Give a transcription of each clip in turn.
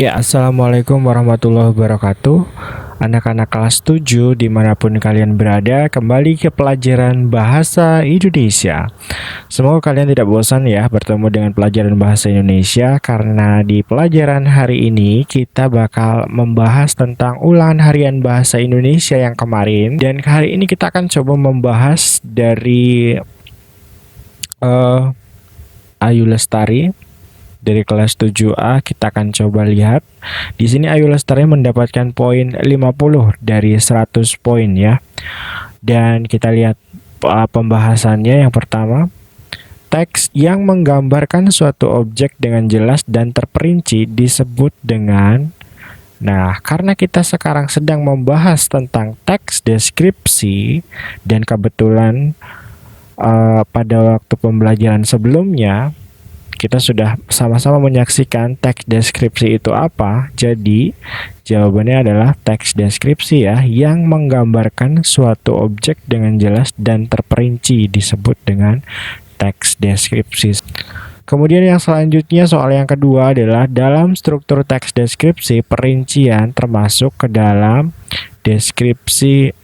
Ya, Assalamualaikum warahmatullahi wabarakatuh. Anak-anak kelas 7 dimanapun kalian berada, kembali ke pelajaran Bahasa Indonesia. Semoga kalian tidak bosan ya bertemu dengan pelajaran Bahasa Indonesia, karena di pelajaran hari ini kita bakal membahas tentang ulangan harian Bahasa Indonesia yang kemarin. Dan hari ini kita akan coba membahas dari Ayu Lestari dari kelas 7A. Kita akan coba lihat. Di sini Ayu Lestari mendapatkan poin 50 dari 100 poin ya. Dan kita lihat pembahasannya. Yang pertama, teks yang menggambarkan suatu objek dengan jelas dan terperinci disebut dengan. Nah, karena kita sekarang sedang membahas tentang teks deskripsi dan kebetulan pada waktu pembelajaran sebelumnya kita sudah sama-sama menyaksikan teks deskripsi itu apa. Jadi, jawabannya adalah teks deskripsi ya, yang menggambarkan suatu objek dengan jelas dan terperinci disebut dengan teks deskripsi. Kemudian yang selanjutnya, soal yang kedua adalah dalam struktur teks deskripsi, perincian termasuk ke dalam deskripsi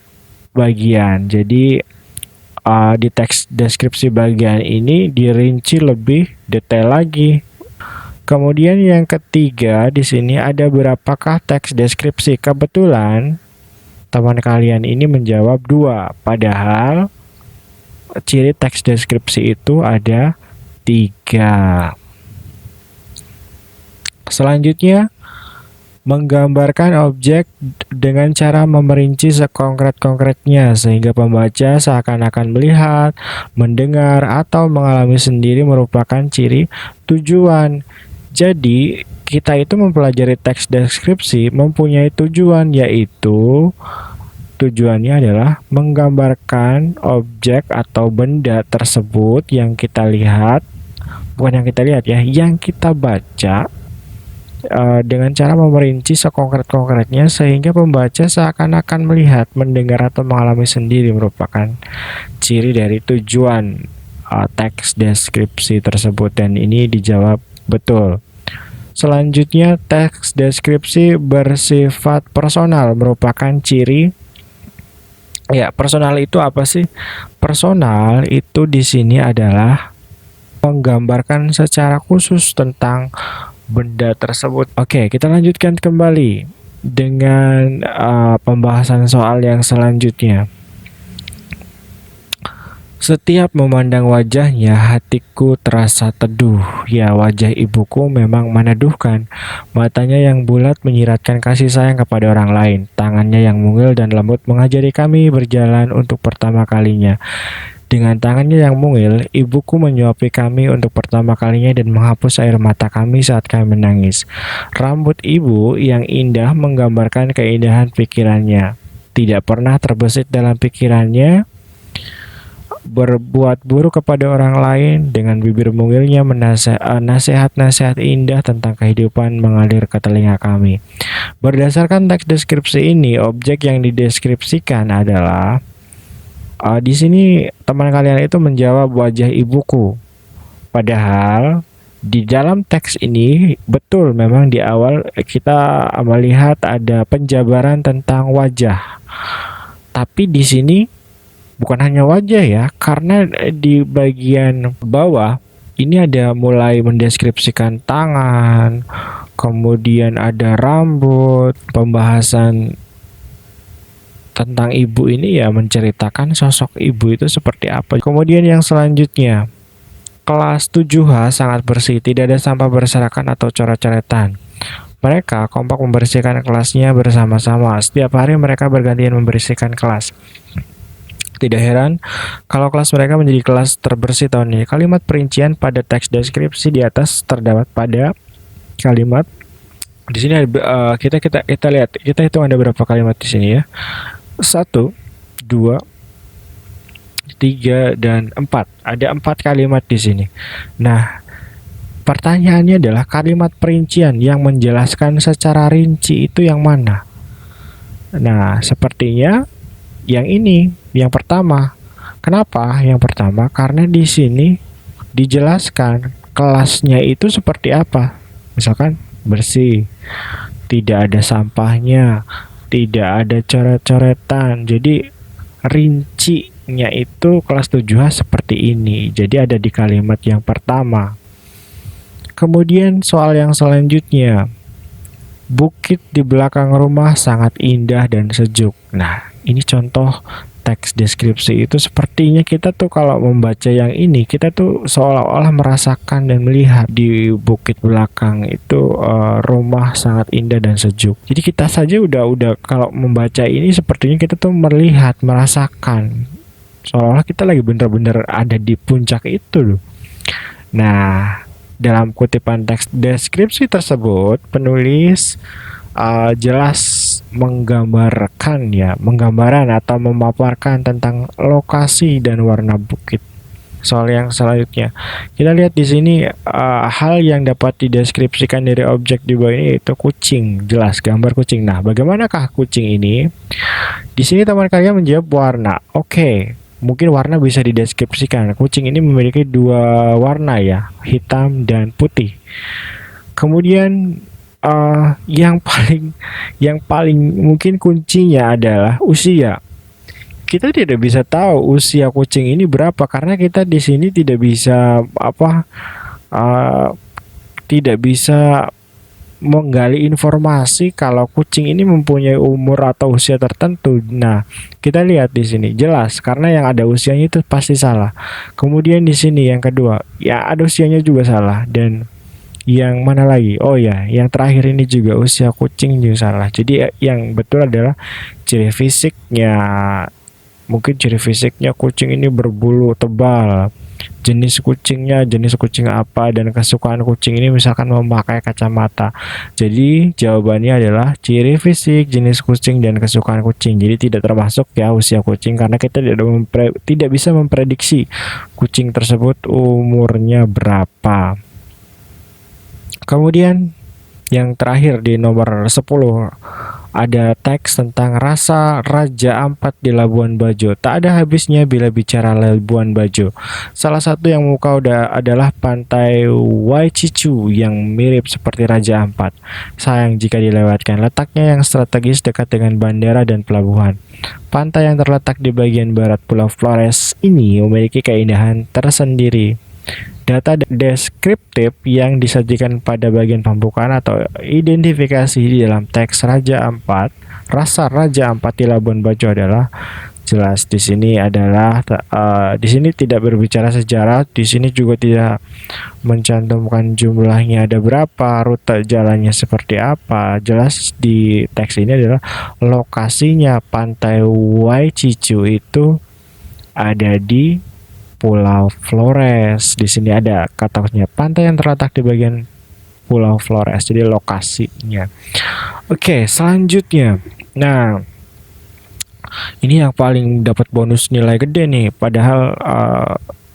bagian. Jadi, di teks deskripsi bagian ini dirinci lebih detail lagi. Kemudian yang ketiga, di sini ada berapakah teks deskripsi? Kebetulan teman kalian ini menjawab 2, padahal ciri teks deskripsi itu ada 3. Selanjutnya, menggambarkan objek dengan cara memerinci sekonkret-konkretnya sehingga pembaca seakan-akan melihat, mendengar, atau mengalami sendiri merupakan ciri tujuan. Jadi, kita itu mempelajari teks deskripsi mempunyai tujuan, yaitu tujuannya adalah menggambarkan objek atau benda tersebut yang kita lihat, bukan yang kita lihat ya, yang kita baca, dengan cara memerinci sekonkret-konkretnya sehingga pembaca seakan-akan melihat, mendengar, atau mengalami sendiri merupakan ciri dari tujuan teks deskripsi tersebut, dan ini dijawab betul. Selanjutnya, teks deskripsi bersifat personal merupakan ciri. Ya, personal itu apa sih? Personal itu di sini adalah menggambarkan secara khusus tentang benda tersebut. Oke, kita lanjutkan kembali dengan pembahasan soal yang selanjutnya. Setiap memandang wajahnya, hatiku terasa teduh. Ya, wajah ibuku memang meneduhkan. Matanya yang bulat menyiratkan kasih sayang kepada orang lain. Tangannya yang mungil dan lembut mengajari kami berjalan untuk pertama kalinya. Dengan tangannya yang mungil, ibuku menyuapi kami untuk pertama kalinya dan menghapus air mata kami saat kami menangis. Rambut ibu yang indah menggambarkan keindahan pikirannya. Tidak pernah terbesit dalam pikirannya berbuat buruk kepada orang lain. Dengan bibir mungilnya nasihat-nasihat indah tentang kehidupan mengalir ke telinga kami. Berdasarkan teks deskripsi ini, objek yang dideskripsikan adalah di sini teman kalian itu menjawab wajah ibuku. Padahal di dalam teks ini betul memang di awal kita melihat ada penjabaran tentang wajah. Tapi di sini bukan hanya wajah ya, karena di bagian bawah ini ada mulai mendeskripsikan tangan, kemudian ada rambut, pembahasan tentang ibu ini ya, menceritakan sosok ibu itu seperti apa. Kemudian yang selanjutnya, kelas 7H sangat bersih, tidak ada sampah berserakan atau coret-coretan. Mereka kompak membersihkan kelasnya bersama-sama. Setiap hari mereka bergantian membersihkan kelas. Tidak heran kalau kelas mereka menjadi kelas terbersih tahun ini. Kalimat perincian pada teks deskripsi di atas terdapat pada kalimat. Di sini kita lihat, kita hitung ada berapa kalimat di sini ya. 1, 2, 3, dan 4. Ada 4 kalimat di sini. Nah, pertanyaannya adalah kalimat perincian yang menjelaskan secara rinci itu yang mana? Nah, sepertinya yang ini, yang pertama. Kenapa yang pertama? Karena di sini dijelaskan kelasnya itu seperti apa. Misalkan bersih, tidak ada sampahnya, tidak ada coret-coretan. Jadi rincinya itu kelas 7H seperti ini. Jadi ada di kalimat yang pertama. Kemudian soal yang selanjutnya. Bukit di belakang rumah sangat indah dan sejuk. Nah, ini contoh teks deskripsi itu sepertinya kita tuh kalau membaca yang ini, kita tuh seolah-olah merasakan dan melihat di bukit belakang itu rumah sangat indah dan sejuk. Jadi kita saja udah kalau membaca ini sepertinya kita tuh melihat, merasakan seolah-olah kita lagi bener-bener ada di puncak itu loh. Nah, dalam kutipan teks deskripsi tersebut, penulis jelas menggambaran atau memaparkan tentang lokasi dan warna bukit. Soal yang selanjutnya, kita lihat di sini hal yang dapat dideskripsikan dari objek di bawah ini yaitu kucing, jelas gambar kucing. Nah, bagaimanakah kucing ini? Di sini teman kalian menjawab warna. Oke. Mungkin warna bisa dideskripsikan. Kucing ini memiliki dua warna ya, hitam dan putih. Kemudian yang paling mungkin kuncinya adalah usia. Kita tidak bisa tahu usia kucing ini berapa karena kita di sini tidak bisa tidak bisa menggali informasi kalau kucing ini mempunyai umur atau usia tertentu. Nah, kita lihat di sini jelas karena yang ada usianya itu pasti salah. Kemudian di sini yang kedua, ya ada usianya juga salah dan yang mana lagi? Oh ya, yang terakhir ini juga usia kucing juga salah. Jadi yang betul adalah ciri fisiknya. Mungkin ciri fisiknya kucing ini berbulu tebal. Jenis kucing apa dan kesukaan kucing ini misalkan memakai kacamata. Jadi jawabannya adalah ciri fisik, jenis kucing dan kesukaan kucing. Jadi tidak termasuk ya usia kucing karena kita tidak bisa memprediksi kucing tersebut umurnya berapa. Kemudian yang terakhir di nomor 10 ada teks tentang rasa Raja Ampat di Labuan Bajo. Tak ada habisnya bila bicara Labuan Bajo. Salah satu yang muka adalah pantai Waicicu yang mirip seperti Raja Ampat. Sayang jika dilewatkan. Letaknya yang strategis dekat dengan bandara dan pelabuhan. Pantai yang terletak di bagian barat Pulau Flores ini memiliki keindahan tersendiri. Data deskriptif yang disajikan pada bagian pembukaan atau identifikasi di dalam teks rasa Raja Ampat di Labuan Bajo adalah jelas di sini adalah di sini tidak berbicara sejarah, di sini juga tidak mencantumkan jumlahnya ada berapa, rute jalannya seperti apa. Jelas di teks ini adalah lokasinya pantai Waicicu itu ada di Pulau Flores. Di sini ada katanya pantai yang terletak di bagian Pulau Flores. Jadi lokasinya. Oke, selanjutnya. Nah, ini yang paling dapat bonus nilai gede nih. Padahal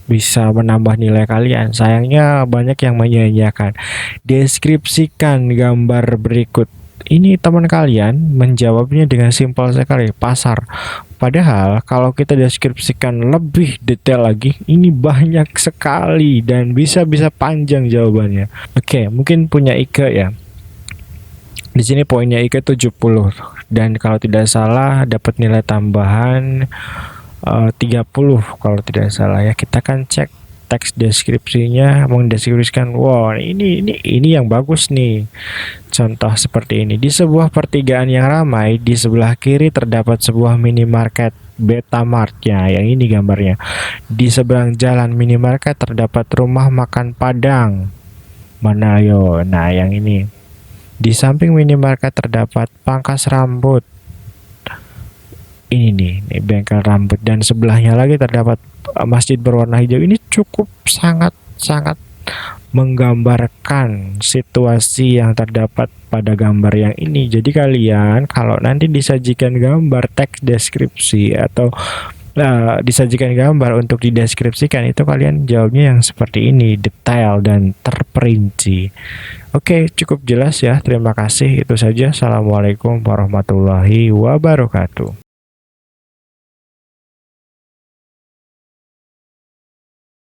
bisa menambah nilai kalian. Sayangnya banyak yang menyia-nyiakan. Deskripsikan gambar berikut. Ini teman kalian menjawabnya dengan simpel sekali, pasar. Padahal kalau kita deskripsikan lebih detail lagi, ini banyak sekali dan bisa panjang jawabannya. Oke, mungkin punya Ike ya. Di sini poinnya Ike 70 dan kalau tidak salah dapat nilai tambahan 30 kalau tidak salah ya. Kita akan cek teks deskripsinya mendeskripsikan wow ini yang bagus nih. Contoh seperti ini, di sebuah pertigaan yang ramai di sebelah kiri terdapat sebuah minimarket Betamartnya, yang ini gambarnya. Di seberang jalan minimarket terdapat rumah makan Padang. Mana yo? Nah, yang ini. Di samping minimarket terdapat pangkas rambut. Ini nih bengkel rambut dan sebelahnya lagi terdapat masjid berwarna hijau. Ini cukup sangat menggambarkan situasi yang terdapat pada gambar yang ini. Jadi kalian kalau nanti disajikan gambar teks deskripsi atau disajikan gambar untuk dideskripsikan, itu kalian jawabnya yang seperti ini, detail dan terperinci. Oke, cukup jelas ya. Terima kasih. Itu saja. Assalamualaikum warahmatullahi wabarakatuh.